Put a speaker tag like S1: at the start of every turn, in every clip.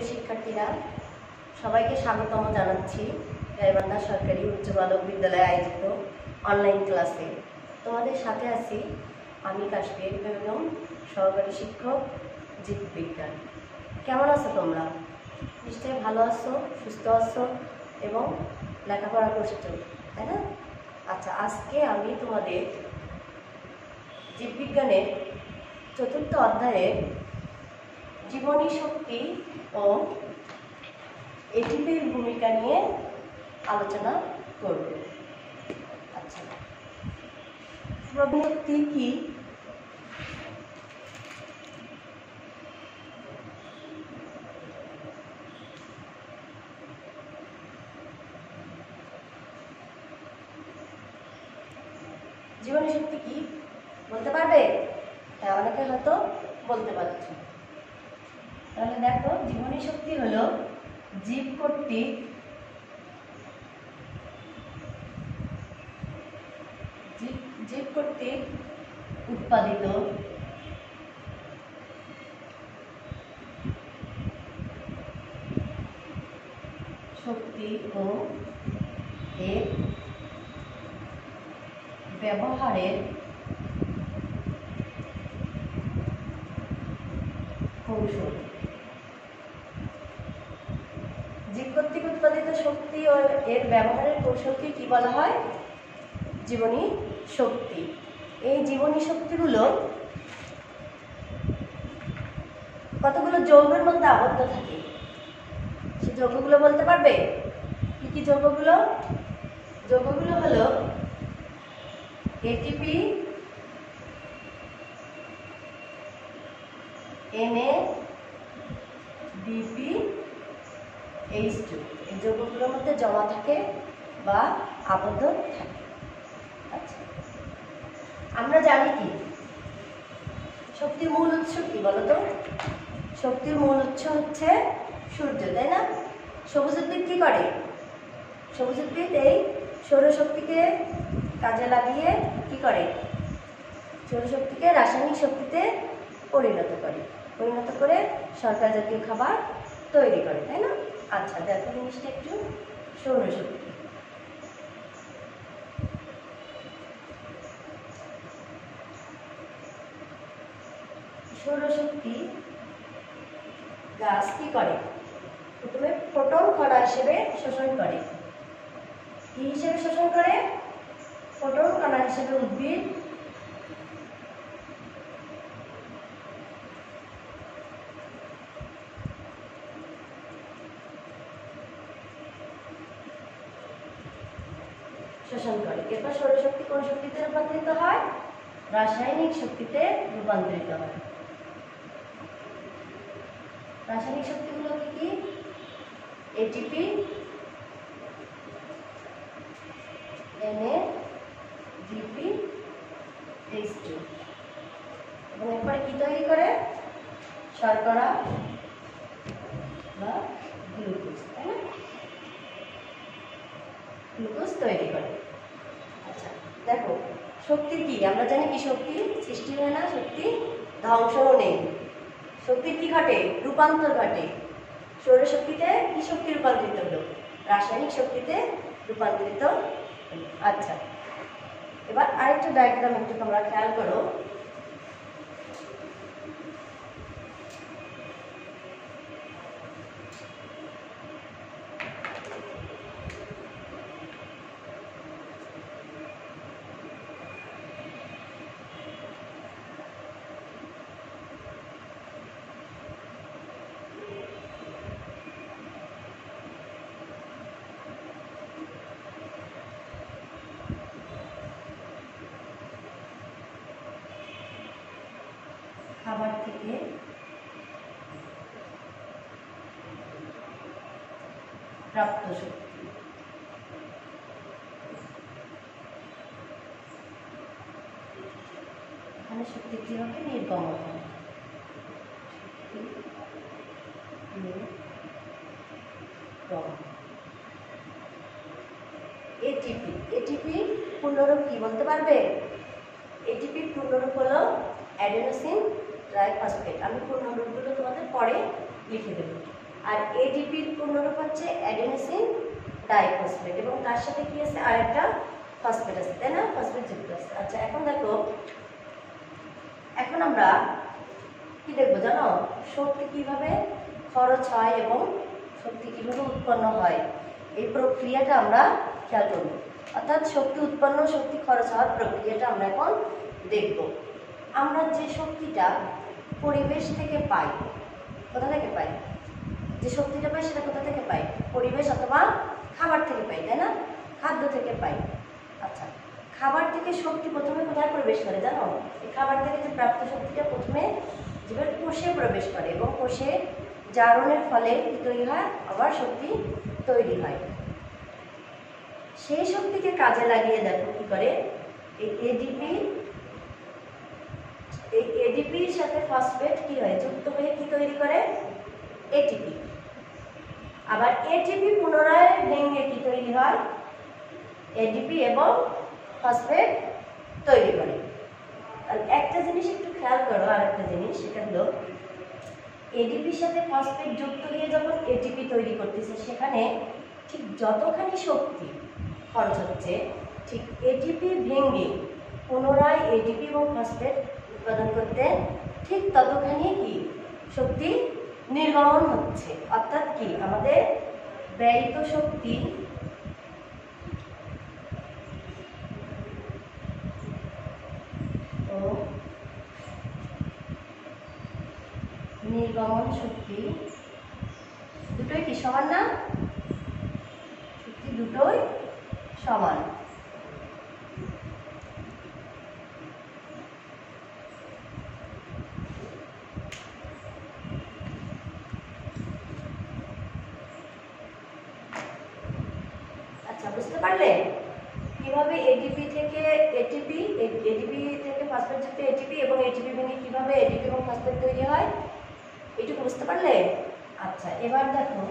S1: শিক্ষার্থীরা সবাইকে স্বাগতম জানাচ্ছি গাইবান্ধা সরকারি উচ্চ বালক বিদ্যালয়ে আয়োজিত অনলাইন ক্লাসে। তোমাদের সাথে আছি আমি কাশ্মীর বেগম, সহকারী শিক্ষক, জীববিজ্ঞান। কেমন আছো তোমরা? নিশ্চয়ই ভালো আছো, সুস্থ আছো এবং লেখাপড়া করছো, তাই না? আচ্ছা, আজকে আমি তোমাদের জীববিজ্ঞানের 4th অধ্যায়ে জীবনী শক্তি ও এটিপির ভূমিকা নিয়ে আলোচনা করব। আচ্ছা, শক্তি কি? জীবনী শক্তি কি বলতে পারবে? হ্যাঁ, অনেকে হয়তো বলতে পারছে। তাহলে দেখো, জীবনী শক্তি হলো জীব কর্তৃক উৎপাদিত শক্তি ও এর ব্যবহারের কৌশল। জীব কর্তৃক উৎপাদিত শক্তি ও এর ব্যবহারের কৌশলকে কি বলা হয়? জীবনী শক্তি। এই জীবনী শক্তিগুলো কতগুলো যৌগের মধ্যে আবদ্ধ থাকে, সে যৌগগুলো বলতে পারবে? কি কি যৌগগুলো? যৌগগুলো হলো এটিপি, Na, Bp, H2। এই যৌগগুলোর মধ্যে জমা থাকে বা আবদ্ধ থাকে। আচ্ছা, আমরা জানি কি শক্তির মূল উৎস কি বলতো? শক্তির মূল উৎস হচ্ছে সূর্য, তাই না? সবুজ উদ্ভিদ কি করে? সবুজ উদ্ভিদ এই সৌরশক্তিকে কাজে লাগিয়ে কি করে? সৌরশক্তিকে রাসায়নিক শক্তিতে পরিণত করে শর্করা জাতীয় খাবার তৈরি করে, তাই না? আচ্ছা, দেখো জিনিসটা একটু। সৌরশক্তি, সৌরশক্তি গাছ কি করে? প্রথমে ফোটন কণা হিসেবে শোষণ করে। কি হিসেবে শোষণ করে? ফোটন কণা হিসেবে উদ্ভিদ শোষণ করে। এরপর সৌরশক্তি কোন শক্তিতে রূপান্তরিত হয়? রাসায়নিক শক্তিতে রূপান্তরিত হয়। রাসায়নিক শক্তিগুলো কি কি? ATP, Na, Bp, H2। এবং এরপরে কি তৈরি করে? শর্করা বা গ্লুকোজ, তাই না? গ্লুকোজ তৈরি করে। আচ্ছা, দেখো শক্তি কি? আমরা জানি কি শক্তি সৃষ্টি হয় না, শক্তি ধ্বংসও নেই। শক্তির কি ঘটে? রূপান্তর ঘটে। সৌরশক্তিতে কি শক্তি রূপান্তরিত হলো? রাসায়নিক শক্তিতে রূপান্তরিত হলো। আচ্ছা, এবার আরেকটা ডায়াগ্রাম একটু তোমরা খেয়াল করো। খাবার থেকে প্রাপ্ত শক্তি। এখানে শক্তি কি হবে? নির্গমন হবে। এটিপি, এটিপি পূর্ণরূপ কি বলতে পারবে? এটিপি পূর্ণরূপ হলো অ্যাডেনোসিন ট্রাইফসফেট। আমি পূর্ণরূপগুলো তোমাদের পরে লিখে দেব। আর এডিপির পূর্ণরূপ হচ্ছে অ্যাডেনোসিন ডাইফসফেট, এবং তার সাথে কি আছে আরেকটা ফসফেট আছে, তাই না? ফসফেট যুক্ত আছে। আচ্ছা, এখন দেখো, এখন আমরা কি দেখবো জানো? শক্তি কিভাবে খরচ হয় এবং শক্তি কিভাবে উৎপন্ন হয়, এই প্রক্রিয়াটা আমরা খেয়াল করব। অর্থাৎ শক্তি উৎপন্ন, শক্তি খরচ হওয়ার প্রক্রিয়াটা আমরা এখন দেখব। আমরা যে শক্তিটা পরিবেশ থেকে পাই, কোথা থেকে পাই? যে শক্তিটা পাই সেটা কোথা থেকে পাই? পরিবেশ অথবা খাবার থেকে পাই, তাই না? খাদ্য থেকে পাই। আচ্ছা, খাবার থেকে শক্তি প্রথমে কোথায় প্রবেশ করে জানো? এই খাবার থেকে যে প্রাপ্ত শক্তিটা প্রথমে জীবের কোষে প্রবেশ করে, এবং কোষে জারণের ফলে কি তৈরি হয়? আবার শক্তি তৈরি হয়। সেই শক্তিকে কাজে লাগিয়ে দেখো কি করে, এই এডিপির সাথে ফসফেট কি হয়? যুক্ত হয়ে কি তৈরি করে? এটিপি। আবার এটিপি পুনরায় ভেঙে কি তৈরি হয়? এডিপি এবং ফসফেট তৈরি করে। একটা জিনিস একটু খেয়াল করো, আরেকটা জিনিস, সেটা হলো এডিপির সাথে ফসফেট যুক্ত হয়ে যখন এটিপি তৈরি করতেছে, সেখানে ঠিক যতখানি শক্তি খরচ হচ্ছে, ঠিক এটিপি ভেঙে পুনরায় এটিপি এবং ফসফেট উৎপাদন করতে ঠিক ততখানি কি শক্তি নির্গমন হচ্ছে। অর্থাৎ কি আমাদের ব্যয়িত শক্তি ও নির্গমন শক্তি দুটোই কি সমান না? শক্তি দুটোই সমান। আচ্ছা, বুঝতে পারলে কিভাবে এডিপি থেকে এটিপি, এডিপি থেকে ফসফেট যুক্ত এটিপি এবং এটিপি ভেঙে কিভাবে এডিপি এবং ফসফেট তৈরি হয়, এইটুকু বুঝতে পারলে? আচ্ছা, এবার দেখো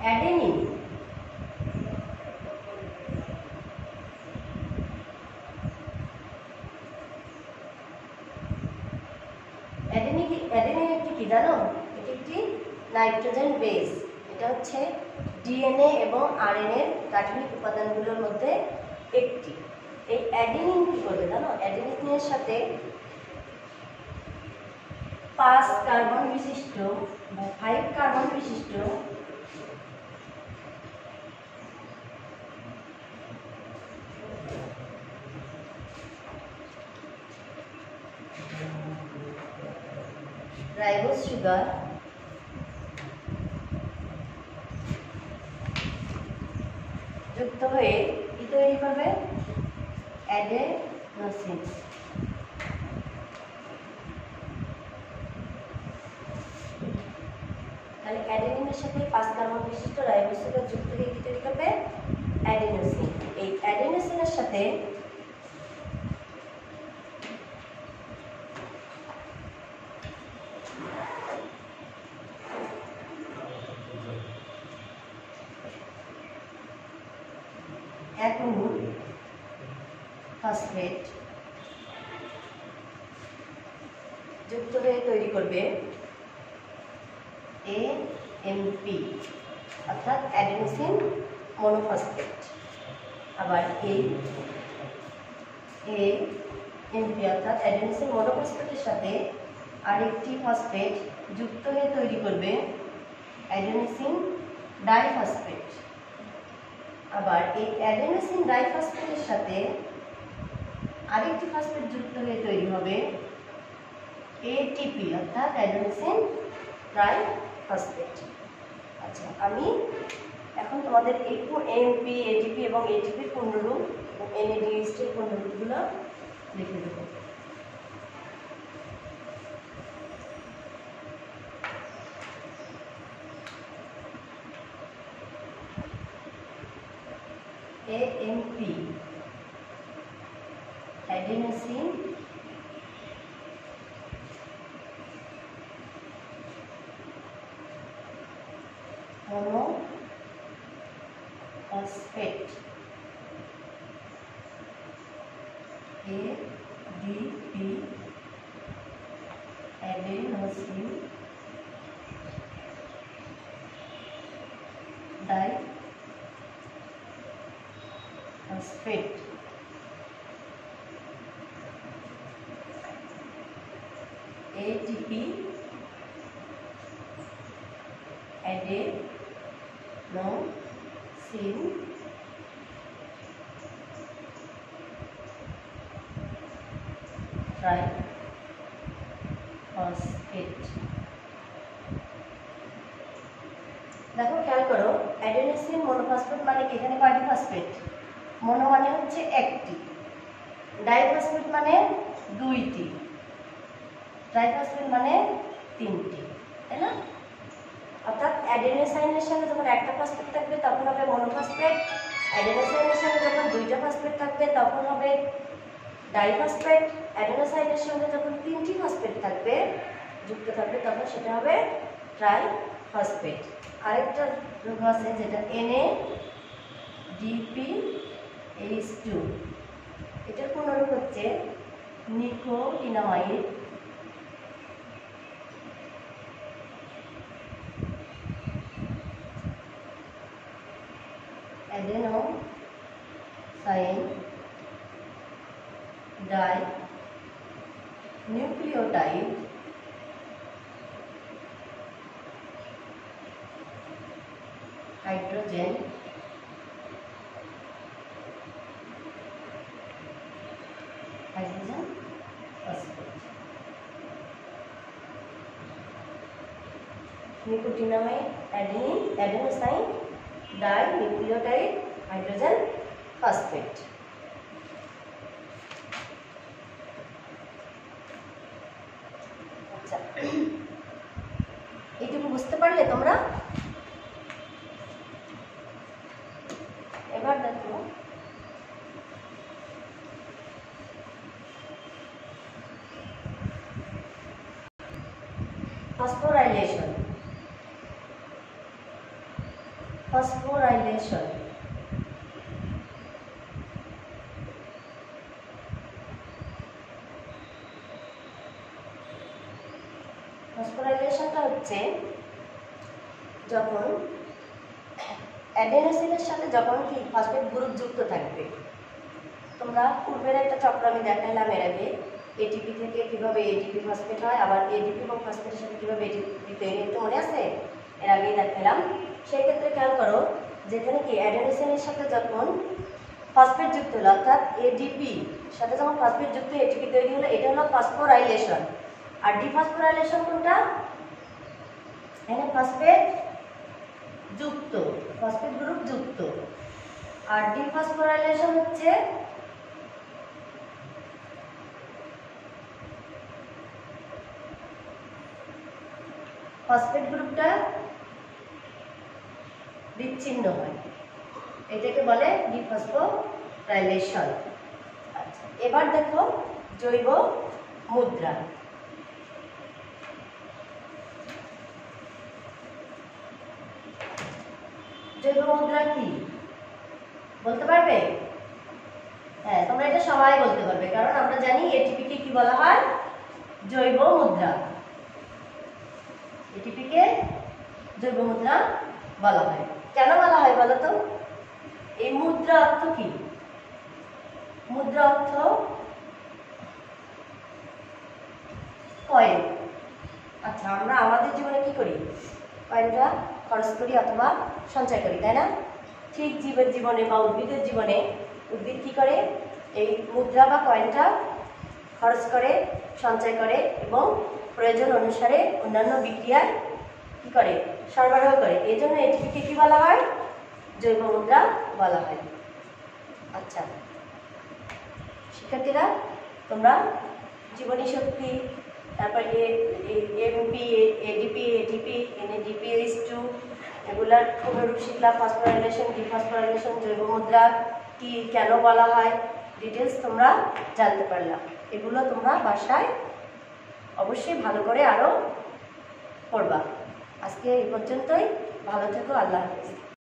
S1: অ্যাডেনিন, অ্যাডেনিন একটি কি জানো? এটি একটি নাইট্রোজেন বেস। এটা হচ্ছে ডিএনএ এবং আরএনএ গাঠনিক উপাদানগুলোর মধ্যে একটি। এই অ্যাডেনিন কি করবে জানো? অ্যাডেনিনের সাথে 5 কার্বন বিশিষ্ট বা 5 কার্বন বিশিষ্ট রাইবোজ সুগার যুক্ত হয়ে কি তৈরি করবে? অ্যাডেনোসিন। তাহলে অ্যাডেনিনের সাথে 5 কার্বন বিশিষ্ট রাইবোজ সুগার যুক্ত হয়ে কি তৈরি করবে? অ্যাডেনোসিন। এই অ্যাডেনোসিনের সাথে এক অণু ফসফেট যুক্ত হয়ে তৈরি করবে AMP, অর্থাৎ অ্যাডেনোসিন মনোফসফেট। আবার এই AMP অর্থাৎ অ্যাডেনোসিন মনোফসফেটের সাথে আরেকটি ফসফেট যুক্ত হয়ে তৈরি করবে অ্যাডেনোসিন ডাইফসফেট। আবার এই অ্যাডেনোসিন ডাইফসফেটের সাথে আরেকটি ফসফেট যুক্ত হয়ে তৈরি হবে ATP অর্থাৎ অ্যাডেনোসিন ট্রাইফসফেট। আচ্ছা, আমি এখন তোমাদের এই AMP, ATP এবং ATPর পূর্ণরূপ এবং NADH এর পূর্ণরূপগুলো লিখে দেব। AMP adenosine phosphate, ADP, adenosine diphosphate, ATP, adenosine triphosphate। দেখো খেয়াল করো, অ্যাডেনোসিন মনোফসফেট মানে কি? এখানে কয়টি ফসফেট? মনো মানে হচ্ছে একটি, ডাইফসফেট মানে দুইটি, ট্রাইফসফেট মানে তিনটি, তাই না? অর্থাৎ অ্যাডেনোসাইনের সঙ্গে যখন একটা ফসফেট থাকবে তখন হবে মনোফসফেট, অ্যাডেনোসাইনের সঙ্গে যখন দুইটা ফসফেট থাকবে তখন হবে ডাইফসফেট, অ্যাডেনোসাইনের সঙ্গে যখন তিনটি ফসফেট থাকবে যুক্ত থাকবে তখন সেটা হবে ট্রাইফসফেট। আরেকটা যৌগ আছে যেটা NADPH2, এটার পুনরূপ হচ্ছে nicotinamide, adenosine dinucleotide hydrogen phosphate। Nicotinamide, adenosine dinucleotide hydrogen phosphate। আচ্ছা, এইটুকু বুঝতে পারলে তোমরা? এবার দেখো ফসফোরাইলেশন। ফসফোরাইলেশন ফসফোরাইলেশনটা হচ্ছে যখন অ্যাডেনোসিনের সাথে যখন কি ফসফেট গ্রুপ যুক্ত থাকবে। তোমরা পূর্বের একটা চক্র আমি দেখাইলাম এর আগে, এটিপি থেকে কিভাবে এটিপি ফসফেট হয়, আবার এডিপি এবং ফসফেটের সাথে কিভাবে এটিপি তৈরি হতে মনে আছে? এর আগেই দেখাইলাম। সেই ক্ষেত্রে খেয়াল করো যেখানে কি অ্যাডেনোসিনের সাথে যখন ফসফেট যুক্ত হলো, অর্থাৎ এডিপি সাথে যখন ফসফেট যুক্ত এটিপি তৈরি হলো, এটা হলো ফসফোরাইলেশন। আর ডিফসফোরাইলেশন কোনটা? এখানে ফসফেট যুক্ত, ফসফেট গ্রুপ যুক্ত। আর ডিফসফোরাইলেশন হচ্ছে ফসফেট গ্রুপটা বিচ্ছিন্ন হয়, এটাকে বলে ডিফসফোরাইলেশন। আচ্ছা, এবার দেখো জৈব মুদ্রা। জৈব মুদ্রা কি বলতে পারবে? হ্যাঁ, তোমরা এটা সবাই বলতে পারবে, কারণ আমরা জানি এটিপি কে কি বলা হয়? জৈব মুদ্রা। এটিপি কে জৈব মুদ্রা বলা হয়। কেন বলা হয় বলো তো? এই মুদ্রা অর্থ কি? মুদ্রা অর্থ কয়েন। আচ্ছা, আমরা আমাদের জীবনে কি করি? কয়েনটা খরচ করি অথবা সঞ্চয় করি, তাই না? ঠিক জীবের জীবনে বা উদ্ভিদের জীবনে উদ্ভিদ কি করে? এই মুদ্রা বা কয়েনটা খরচ করে, সঞ্চয় করে এবং প্রয়োজন অনুসারে অন্যান্য বিক্রিয়ায় কি করে? সরবরাহ করে। এই জন্য এটিকে কি বলা হয়? জৈব মুদ্রা বলা হয়। আচ্ছা শিক্ষার্থীরা, তোমরা জীবনী শক্তি, তারপর এমপি, এডিপি, এটিপি, NADPH2 এগুলার পুনরূপ শিখলাম। ফসফোরাইলেশন, ডিফসফোরাইলেশন, জৈব মুদ্রা কি, কেন বলা হয়, ডিটেলস তোমরা জানতে পারলাম। এগুলো তোমরা বাসায় অবশ্যই ভালো করে আরও পড়বা। আজকে এই পর্যন্তই। ভালো থেকো। আল্লাহ হাফেজ।